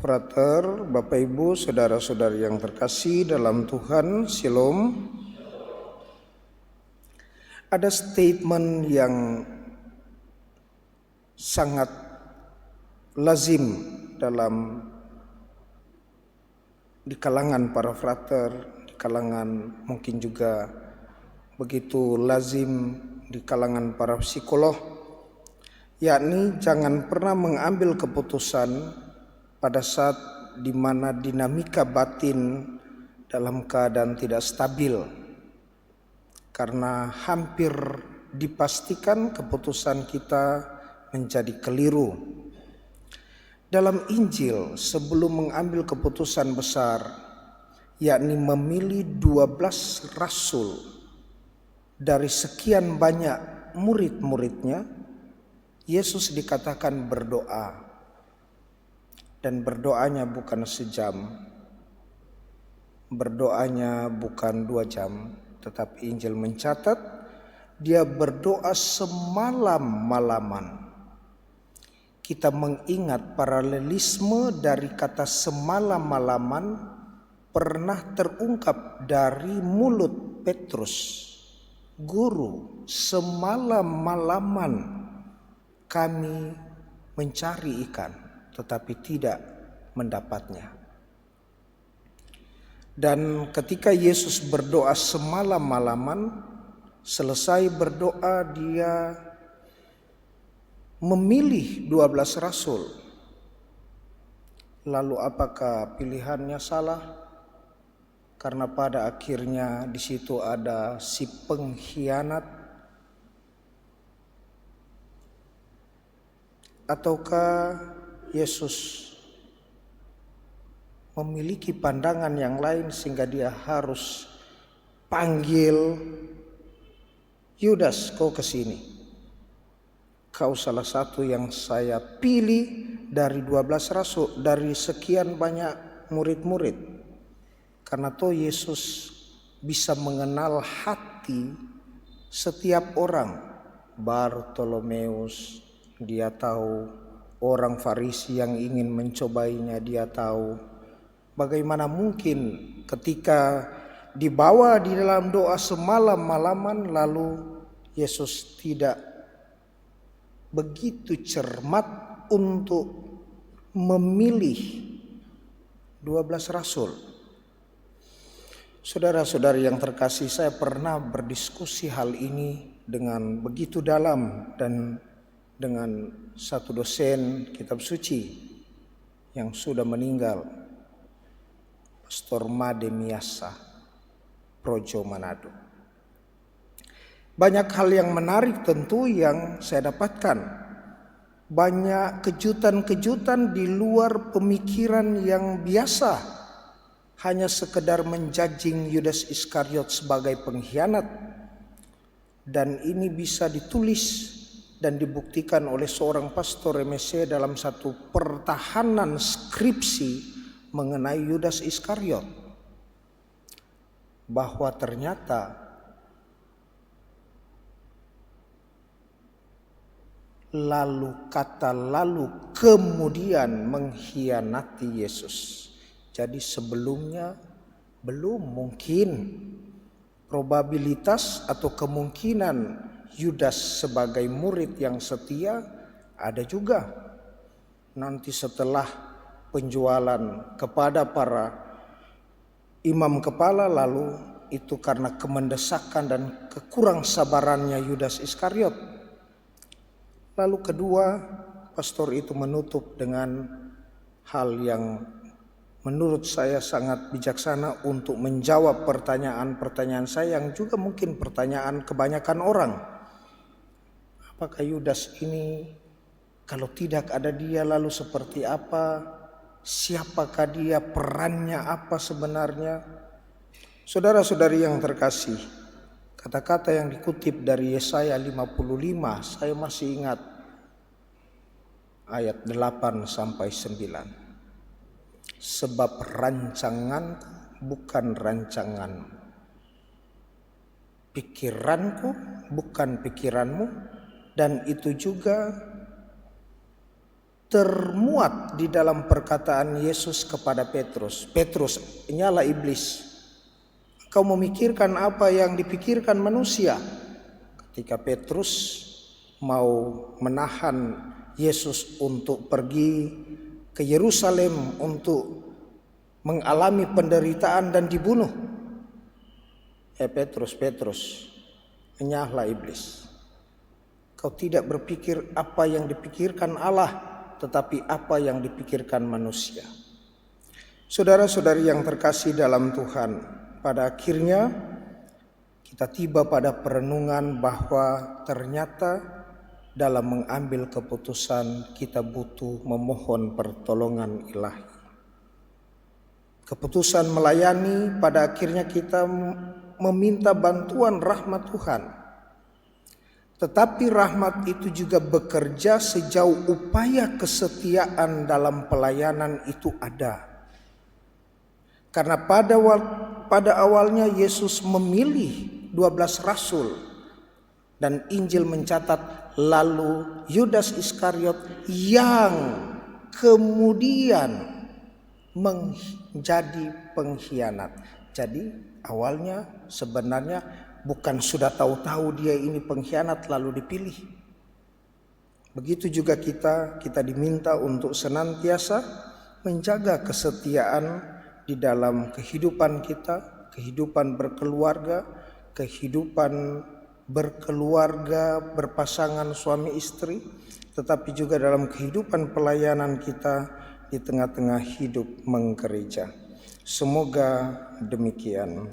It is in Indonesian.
Frater, Bapak Ibu, saudara-saudari yang terkasih dalam Tuhan, Shalom. Ada statement yang sangat lazim di kalangan para frater, di kalangan mungkin juga begitu lazim di kalangan para psikolog, yakni jangan pernah mengambil keputusan pada saat di mana dinamika batin dalam keadaan tidak stabil, karena hampir dipastikan keputusan kita menjadi keliru. Dalam Injil, sebelum mengambil keputusan besar, yakni memilih 12 rasul dari sekian banyak murid-muridnya, Yesus dikatakan berdoa. Dan berdoanya bukan sejam, berdoanya bukan 2 jam, tetapi Injil mencatat dia berdoa semalam-malaman. Kita mengingat paralelisme dari kata semalam-malaman pernah terungkap dari mulut Petrus. Guru, semalam-malaman kami mencari ikan, tetapi tidak mendapatnya. Dan ketika Yesus berdoa semalam-malaman, selesai berdoa dia memilih 12 rasul. Lalu apakah pilihannya salah? Karena pada akhirnya di situ ada si pengkhianat, ataukah Yesus memiliki pandangan yang lain sehingga dia harus panggil Yudas, kau kesini. Kau salah satu yang saya pilih dari 12 rasul, dari sekian banyak murid-murid. Karena toh Yesus bisa mengenal hati setiap orang. Bartolomeus, dia tahu. Orang Farisi yang ingin mencobainya, dia tahu. Bagaimana mungkin ketika dibawa di dalam doa semalam-malaman lalu Yesus tidak begitu cermat untuk memilih 12 rasul. Saudara-saudari yang terkasih, saya pernah berdiskusi hal ini dengan begitu dalam dan dengan satu dosen kitab suci yang sudah meninggal, Pastor Made Miasa, Projo Manado. Banyak hal yang menarik tentu yang saya dapatkan. Banyak kejutan-kejutan di luar pemikiran yang biasa. Hanya sekedar menjudging Yudas Iskariot sebagai pengkhianat. Dan ini bisa ditulis dan dibuktikan oleh seorang pastor MSC dalam satu pertahanan skripsi mengenai Yudas Iskariot, bahwa ternyata lalu kemudian mengkhianati Yesus. Jadi sebelumnya belum mungkin, probabilitas atau kemungkinan Yudas sebagai murid yang setia ada juga. Nanti setelah penjualan kepada para imam kepala, lalu itu karena kemendesakan dan kekurang sabarannya Yudas Iskariot. Lalu kedua, pastor itu menutup dengan hal yang menurut saya sangat bijaksana untuk menjawab pertanyaan-pertanyaan saya yang juga mungkin pertanyaan kebanyakan orang. Apakah Yudas ini kalau tidak ada dia lalu seperti apa? Siapakah dia? Perannya apa sebenarnya? Saudara-saudari yang terkasih, kata-kata yang dikutip dari Yesaya 55, saya masih ingat ayat 8 sampai 9. Sebab rancanganku bukan rancanganmu, pikiranku bukan pikiranmu, dan itu juga termuat di dalam perkataan Yesus kepada Petrus. Petrus, nyala iblis. Kau memikirkan apa yang dipikirkan manusia. Ketika Petrus mau menahan Yesus untuk pergi ke Yerusalem untuk mengalami penderitaan dan dibunuh. Petrus, nyala iblis. Kau tidak berpikir apa yang dipikirkan Allah, tetapi apa yang dipikirkan manusia. Saudara-saudari yang terkasih dalam Tuhan, pada akhirnya kita tiba pada perenungan bahwa ternyata dalam mengambil keputusan kita butuh memohon pertolongan ilahi. Keputusan melayani, pada akhirnya kita meminta bantuan rahmat Tuhan. Tetapi rahmat itu juga bekerja sejauh upaya kesetiaan dalam pelayanan itu ada. Karena pada awalnya Yesus memilih 12 rasul. Dan Injil mencatat lalu Yudas Iskariot yang kemudian menjadi pengkhianat. Jadi awalnya sebenarnya bukan sudah tahu-tahu dia ini pengkhianat lalu dipilih. Begitu juga kita diminta untuk senantiasa menjaga kesetiaan di dalam kehidupan kita, kehidupan berkeluarga, berpasangan suami istri, tetapi juga dalam kehidupan pelayanan kita di tengah-tengah hidup menggereja. Semoga demikian.